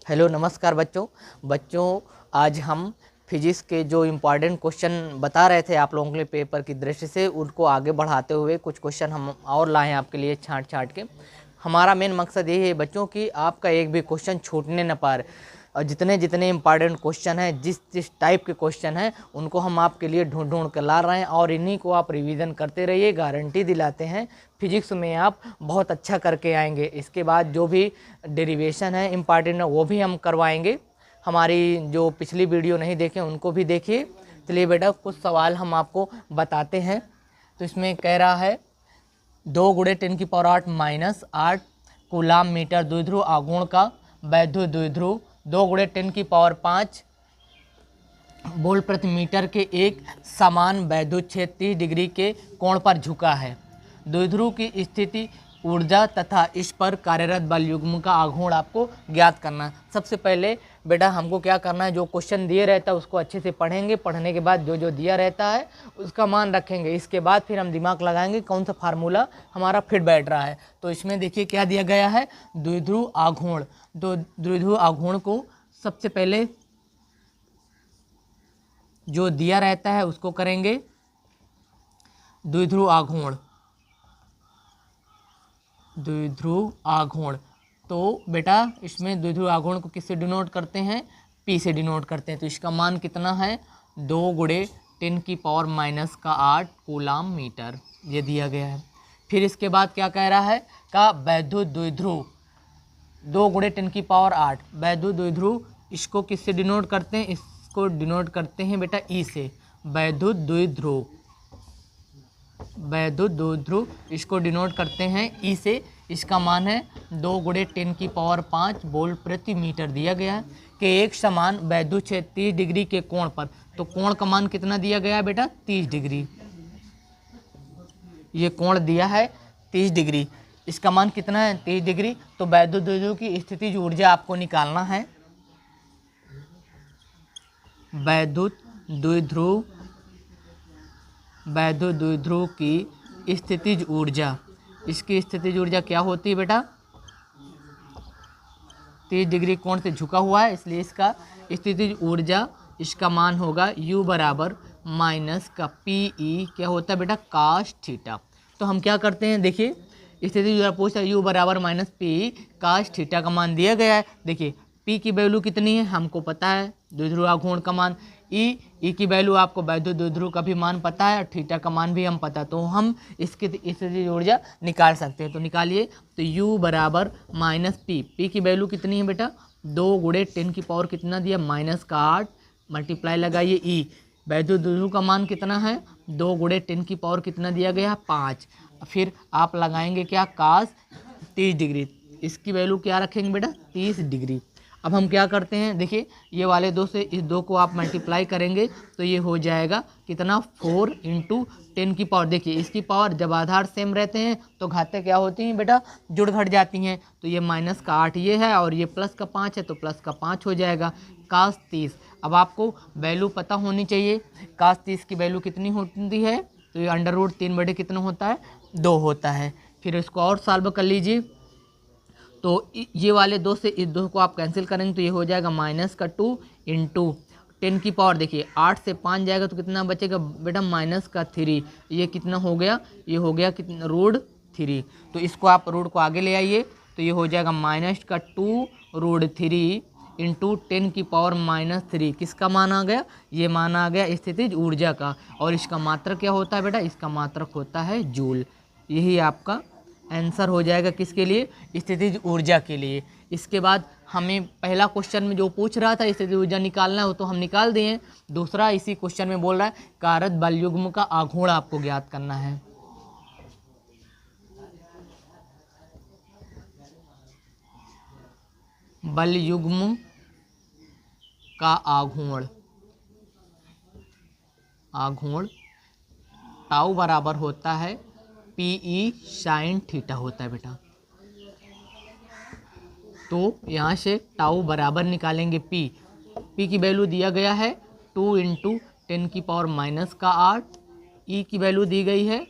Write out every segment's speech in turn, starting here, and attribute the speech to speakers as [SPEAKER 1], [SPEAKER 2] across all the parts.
[SPEAKER 1] Hello नमस्कार बच्चों आज हम फिजिक्स के जो इम्पॉर्टेंट क्वेश्चन बता रहे थे आप लोगों के लिए पेपर की दृष्टि से, उनको आगे बढ़ाते हुए कुछ क्वेश्चन हम और लाए हैं आपके लिए छांट के। हमारा मेन मकसद यही है बच्चों कि आपका एक भी क्वेश्चन छूटने न पाए, और जितने इम्पॉर्टेंट क्वेश्चन हैं, जिस टाइप के क्वेश्चन हैं, उनको हम आपके लिए ढूंढ कर ला रहे हैं और इन्हीं को आप रिवीजन करते रहिए। गारंटी दिलाते हैं फिजिक्स में आप बहुत अच्छा करके आएंगे। इसके बाद जो भी डेरिवेशन है इम्पॉर्टेंट वो भी हम करवाएंगे। हमारी जो पिछली वीडियो नहीं देखे उनको भी देखिए। चलिए बेटा कुछ सवाल हम आपको बताते हैं। तो इसमें कह रहा है 2 × 10⁸ -8 कूलाम मीटर द्विध्रुव आघूर्ण का वैद्युत द्विध्रुव 2 × 10⁵ बोल प्रति मीटर के एक समान वैद्युत क्षेत्र 30 डिग्री के कोण पर झुका है। द्विध्रुव की स्थिति, ऊर्जा तथा इस पर कार्यरत बल युग्म का आघूर्ण आपको ज्ञात करना है। सबसे पहले बेटा हमको क्या करना है, जो क्वेश्चन दिए रहता है उसको अच्छे से पढ़ेंगे। पढ़ने के बाद जो दिया रहता है उसका मान रखेंगे। इसके बाद फिर हम दिमाग लगाएंगे कौन सा फार्मूला हमारा फिट बैठ रहा है। तो इसमें देखिए क्या दिया गया है, द्विध्रुव आघूर्ण। तो द्विध्रुव आघूर्ण को सबसे पहले जो दिया रहता है उसको करेंगे द्विध्रुव आघूर्ण। तो बेटा इसमें द्विध्रुव आघूर्ण को किससे डिनोट करते हैं, P से डिनोट करते हैं। तो इसका मान कितना है, 2 × 10⁻⁸ कूलाम मीटर, ये दिया गया है। फिर इसके बाद क्या कह रहा है का वैद्युत द्विध्रुव 2 × 10⁸ वैद्युत द्विध्रुव, इसको किससे डिनोट करते हैं, इसको डिनोट करते हैं बेटा E से। वैद्युत द्विध्रुव इसको डिनोट करते हैं E से। इसका मान है 2 × 10⁵ बोल प्रति मीटर दिया गया है कि एक समान वैद्युत क्षेत्र 30 डिग्री के कोण पर। तो कोण का मान कितना दिया गया है बेटा, 30 डिग्री। ये कोण दिया है 30 डिग्री, इसका मान कितना है, 30 डिग्री। तो वैद्युत द्विध्रुव की स्थितिज ऊर्जा आपको निकालना है। वैद्युत द्विध्रुव की स्थितिज ऊर्जा, इसकी स्थितिज ऊर्जा क्या होती है बेटा, 30 डिग्री कोण से झुका हुआ है इसलिए इसका स्थितिज ऊर्जा, इसका मान होगा U बराबर माइनस का PE क्या होता है बेटा, cos थीटा। तो हम क्या करते हैं, देखिए स्थितिज ऊर्जा पूछता है U बराबर माइनस PE cos थीटा का मान दिया गया है। देखिए P की वैल्यू कितनी है हमको पता है, द्विध्रुव आघूर्ण का मान E की वैल्यू आपको वैद्युत द्विध्रुव का भी मान पता है और थीटा का मान भी हम पता है। तो हम इसकी स्थितिज ऊर्जा निकाल सकते हैं। तो निकालिए। तो U बराबर माइनस P की वैल्यू कितनी है बेटा, 2 × 10⁻ कितना दिया, -8 मल्टीप्लाई लगाइए E। वैद्युत द्विध्रुव का मान कितना है, 2 × 10⁻ कितना दिया गया, 5। फिर आप लगाएंगे क्या, cos 30 डिग्री, इसकी वैल्यू क्या रखेंगे बेटा, 30 डिग्री। अब हम क्या करते हैं, देखिए ये वाले 2 से इस 2 को आप मल्टीप्लाई करेंगे तो ये हो जाएगा कितना, 4 × 10⁻। देखिए इसकी पावर जब आधार सेम रहते हैं तो घातें क्या होती हैं बेटा, जुड़ घट जाती हैं। तो ये -8 ये है और ये +5 है तो +5 हो जाएगा, cos 30। अब आपको वैल्यू पता होनी चाहिए, cos 30 की वैल्यू कितनी होती है, तो ये √3 कितना होता है, 2 होता है। फिर इसको और सॉल्व कर लीजिए। तो ये वाले 2 से इस 2 को आप कैंसिल करेंगे तो ये हो जाएगा -2 × 10⁻। देखिए 8 से 5 जाएगा तो कितना बचेगा बेटा, -3। ये कितना हो गया, ये हो गया कितना, √3। तो इसको आप रूट को आगे ले आइए तो ये हो जाएगा -2 √3 × 10⁻⁻3। किसका मान आ गया, ये मान आ गया स्थितिज ऊर्जा का। और इसका मात्रक क्या होता है बेटा, इसका मात्रक होता है जूल। यही आपका आंसर हो जाएगा किसके लिए, स्थितिज ऊर्जा के लिए। इसके बाद हमें पहला क्वेश्चन में जो पूछ रहा था स्थितिज ऊर्जा निकालना है वो तो हम निकाल दिए। दूसरा इसी क्वेश्चन में बोल रहा है कार्यरत बल युग्म का आघूर्ण आपको ज्ञात करना है। बल युग्म का आघूर्ण टाउ बराबर होता है PE sin थीटा होता है बेटा। तो यहाँ से टाउ बराबर निकालेंगे P की वैल्यू दिया गया है 2 × 10⁻⁻8। E की वैल्यू दी गई है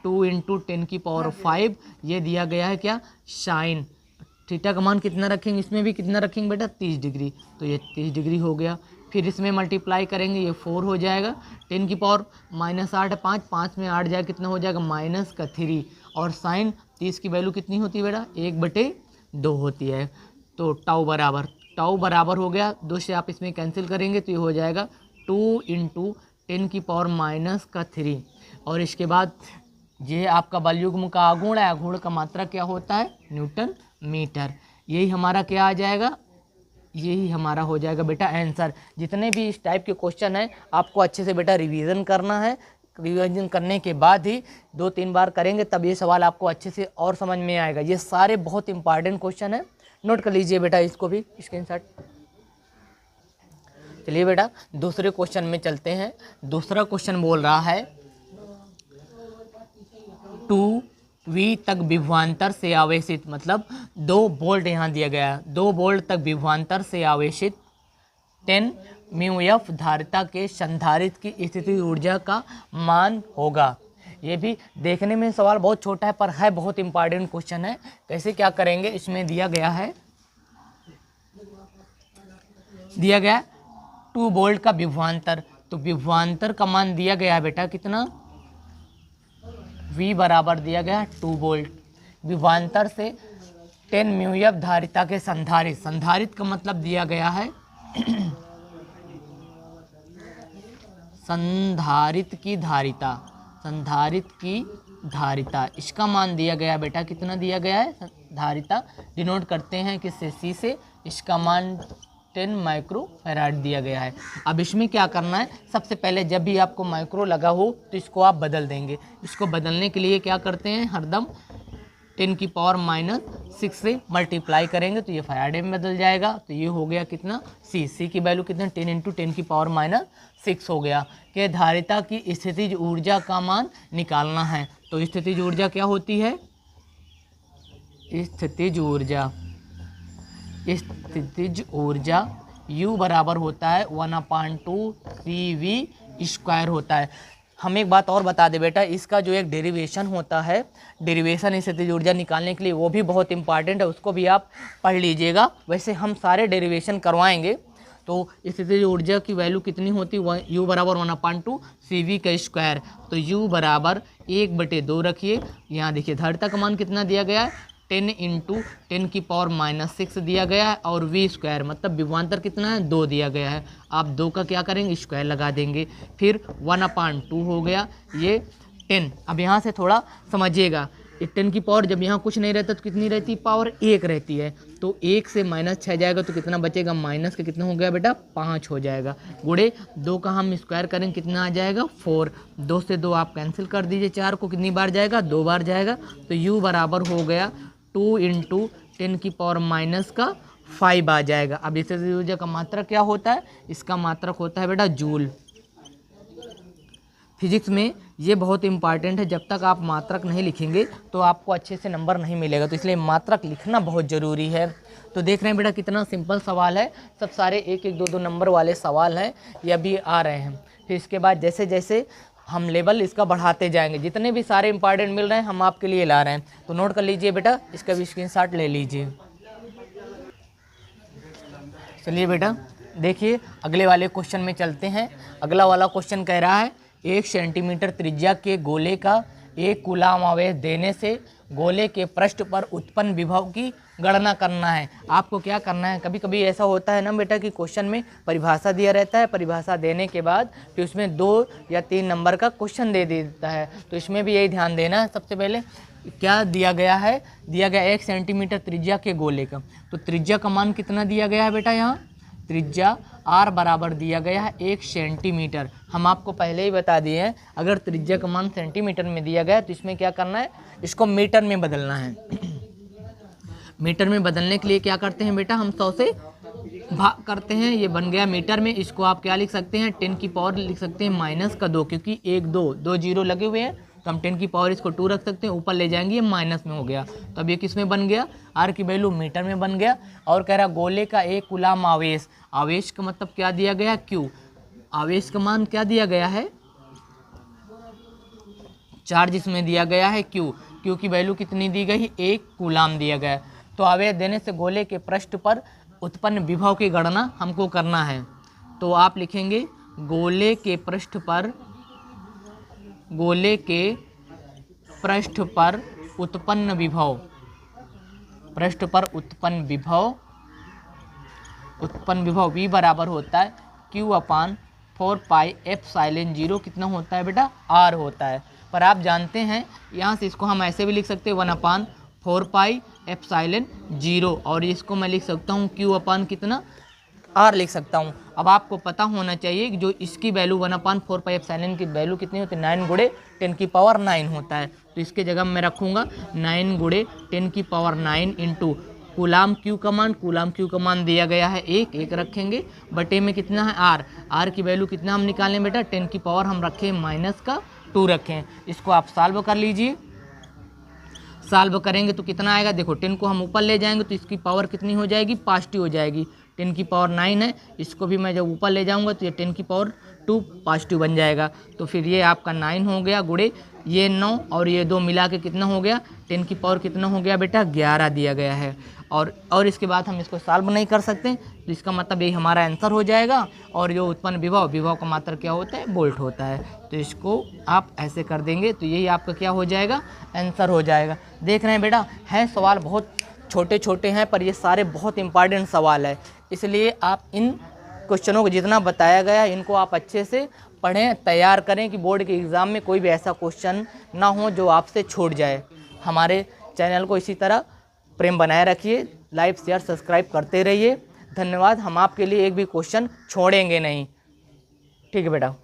[SPEAKER 1] 2 × 10⁵, ये दिया गया है क्या, साइन थीटा का मान कितना रखेंगे, इसमें भी कितना रखेंगे बेटा 30 डिग्री, तो ये 30 डिग्री हो गया। फिर इसमें मल्टीप्लाई करेंगे, ये 4 हो जाएगा। 10 की पावर -8 है, 5 में 8 जाएगा, कितना हो जाएगा -3। और साइन 30 की वैल्यू कितनी होती है बेटा 1/2 होती है। तो टाउ बराबर हो गया 2 से आप इसमें कैंसिल करेंगे तो ये हो जाएगा 2 × 10 की पावर -3। और इसके बाद ये आपका बलयुग्म का आघूर्ण है, आघूर्ण का मात्रा क्या होता है न्यूटन मीटर। यही हमारा क्या आ जाएगा, यही हमारा हो जाएगा बेटा आंसर। जितने भी इस टाइप के क्वेश्चन हैं आपको अच्छे से बेटा रिवीजन करना है। रिवीजन करने के बाद ही 2-3 बार करेंगे तब ये सवाल आपको अच्छे से और समझ में आएगा। ये सारे बहुत इंपॉर्टेंट क्वेश्चन है, नोट कर लीजिए बेटा इसको भी स्क्रीनशॉट। चलिए बेटा दूसरे क्वेश्चन में चलते हैं। दूसरा क्वेश्चन बोल रहा है 2V तक विभवांतर से आवेशित, मतलब 2 वोल्ट यहाँ दिया गया है, 2 वोल्ट तक विभवांतर से आवेशित 10 μF धारिता के संधारित्र की स्थितिज ऊर्जा का मान होगा। ये भी देखने में सवाल बहुत छोटा है पर है बहुत इंपॉर्टेंट क्वेश्चन है। कैसे क्या करेंगे, इसमें दिया गया 2 वोल्ट का विभवांतर, तो विभवांतर का मान दिया गया है बेटा कितना, V बराबर दिया गया 2 वोल्ट। विभवांतर से 10 μF धारिता के संधारित्र का मतलब दिया गया है संधारित्र की धारिता, इसका मान दिया गया बेटा कितना दिया गया है, धारिता डिनोट करते हैं किससे, C से, इसका मान 10 माइक्रोफैराड दिया गया है। अब इसमें क्या करना है, सबसे पहले जब भी आपको माइक्रो लगा हो तो इसको आप बदल देंगे। इसको बदलने के लिए क्या करते हैं, हरदम 10 की पावर -6 से मल्टीप्लाई करेंगे तो ये फैराडे में बदल जाएगा। तो ये हो गया कितना, C की वैल्यू कितना 10 × 10 की पावर -6 हो गया। कि धारिता की स्थितिज ऊर्जा का मान निकालना है। तो स्थितिज ऊर्जा क्या होती है, स्थितिज ऊर्जा U बराबर होता है 1/2 CV² होता है। हम एक बात और बता दें बेटा, इसका जो एक डेरिवेशन होता है, डेरिवेशन स्थितिज ऊर्जा निकालने के लिए, वो भी बहुत इंपॉर्टेंट है, उसको भी आप पढ़ लीजिएगा। वैसे हम सारे डेरिवेशन करवाएंगे। तो स्थितिज ऊर्जा की वैल्यू कितनी होती है, U बराबर 1/2 CV²। तो U बराबर 1/2 रखिए। यहाँ देखिए धारिता का मान कितना दिया गया है, 10 × 10 की पावर -6 दिया गया है, और V² मतलब विभवांतर कितना है 2 दिया गया है। आप 2 का क्या करेंगे, स्क्वायर लगा देंगे। फिर 1/2 हो गया ये 10। अब यहाँ से थोड़ा समझिएगा, 10 की पावर जब यहाँ कुछ नहीं रहता तो कितनी रहती है, पावर 1 रहती है। तो 1 से -6 जाएगा तो कितना बचेगा, माइनस का कितना हो गया बेटा 5 हो जाएगा। गुणे 2 का हम स्क्वायर करेंगे कितना आ जाएगा 4। 2 से 2 आप कैंसिल कर दीजिए, 4 को कितनी बार जाएगा, 2 बार जाएगा। तो U बराबर हो गया 2 × 10 की पावर -5 आ जाएगा। अब स्थितिज ऊर्जा का मात्रक क्या होता है, इसका मात्रक होता है बेटा जूल। फिजिक्स में ये बहुत इंपॉर्टेंट है, जब तक आप मात्रक नहीं लिखेंगे तो आपको अच्छे से नंबर नहीं मिलेगा, तो इसलिए मात्रक लिखना बहुत ज़रूरी है। तो देख रहे हैं बेटा कितना सिंपल सवाल है, सब सारे 1-1, 2-2 नंबर वाले सवाल हैं, ये अभी आ रहे हैं। फिर इसके बाद जैसे जैसे हम लेवल इसका बढ़ाते जाएंगे, जितने भी सारे इंपॉर्टेंट मिल रहे हैं हम आपके लिए ला रहे हैं। तो नोट कर लीजिए बेटा, इसका भी स्क्रीनशॉट ले लीजिए। चलिए बेटा देखिए अगले वाले क्वेश्चन में चलते हैं। अगला वाला क्वेश्चन कह रहा है 1 सेंटीमीटर त्रिज्या के गोले का 1 कूलाम आवेश देने से गोले के पृष्ठ पर उत्पन्न विभव की गणना करना है। आपको क्या करना है, कभी कभी ऐसा होता है ना बेटा कि क्वेश्चन में परिभाषा दिया रहता है, परिभाषा देने के बाद फिर उसमें 2 या 3 नंबर का क्वेश्चन दे देता है। तो इसमें भी यही ध्यान देना है। सबसे पहले क्या दिया गया है, दिया गया 1 सेंटीमीटर त्रिज्या के गोले का। तो त्रिज्या का मान कितना दिया गया है बेटा, यहाँ त्रिज्या R बराबर दिया गया है 1 सेंटीमीटर। हम आपको पहले ही बता दिए हैं, अगर त्रिज्या का मान सेंटीमीटर में दिया गया है तो इसमें क्या करना है, इसको मीटर में बदलना है। मीटर में बदलने के लिए क्या करते हैं बेटा, हम 100 से भाग करते हैं, ये बन गया मीटर में। इसको आप क्या लिख सकते हैं, 10 की पावर लिख सकते हैं -2, क्योंकि 1 2 जीरो लगे हुए हैं तो हम 10 की पावर इसको 2 रख सकते हैं, ऊपर ले जाएंगे ये माइनस में हो गया। तो अब ये किस में बन गया, R की वैल्यू मीटर में बन गया। और कह रहा गोले का 1 कूलाम आवेश, आवेश का मतलब क्या दिया गया, Q। आवेश का मान क्या दिया गया है, चार्ज इसमें दिया गया है Q। Q की वैल्यू कितनी दी गई, 1 कूलाम दिया गया है। तो आवेश देने से गोले के पृष्ठ पर उत्पन्न विभव की गणना हमको करना है। तो आप लिखेंगे गोले के पृष्ठ पर उत्पन्न विभव, उत्पन्न विभव V बराबर होता है Q/4πε0। कितना होता है बेटा? R होता है। पर आप जानते हैं यहाँ से इसको हम ऐसे भी लिख सकते हैं 1/4πε0, और इसको मैं लिख सकता हूँ Q/ कितना R लिख सकता हूँ। अब आपको पता होना चाहिए कि जो इसकी वैल्यू 1/4πε की वैल्यू कितनी होती है? 9 × 10⁹ होता है। तो इसके जगह मैं रखूँगा 9 × 10⁹ इंटू कूलाम क्यू का मान दिया गया है 1 रखेंगे, बटे में कितना है R की वैल्यू कितना हम निकालें बेटा? 10 की पावर हम रखें -2 रखें। इसको आप सॉल्व कर लीजिए। सॉल्व करेंगे तो कितना आएगा? देखो 10 को हम ऊपर ले जाएंगे तो इसकी पावर कितनी हो जाएगी? पॉजिटिव हो जाएगी। 10 की पावर 9 है, इसको भी मैं जब ऊपर ले जाऊंगा तो ये 10 की पावर 2 पॉजिटिव बन जाएगा। तो फिर ये आपका 9 हो गया गुणे ये 9 और ये 2 मिला के कितना हो गया? 10 की पावर कितना हो गया बेटा? 11 दिया गया है। और इसके बाद हम इसको सॉल्व नहीं कर सकते, तो इसका मतलब ये हमारा आंसर हो जाएगा। और जो उत्पन्न विभव का मात्रा क्या होता है? वोल्ट होता है। तो इसको आप ऐसे कर देंगे तो यही आपका क्या हो जाएगा? आंसर हो जाएगा। देख रहे हैं बेटा, है सवाल बहुत छोटे छोटे हैं पर ये सारे बहुत इंपॉर्टेंट सवाल है, इसलिए आप इन क्वेश्चनों को जितना बताया गया इनको आप अच्छे से पढ़ें, तैयार करें कि बोर्ड के एग्ज़ाम में कोई भी ऐसा क्वेश्चन ना हो जो आपसे छूट जाए। हमारे चैनल को इसी तरह प्रेम बनाए रखिए, लाइक शेयर सब्सक्राइब करते रहिए। धन्यवाद। हम आपके लिए एक भी क्वेश्चन छोड़ेंगे नहीं। ठीक है बेटा।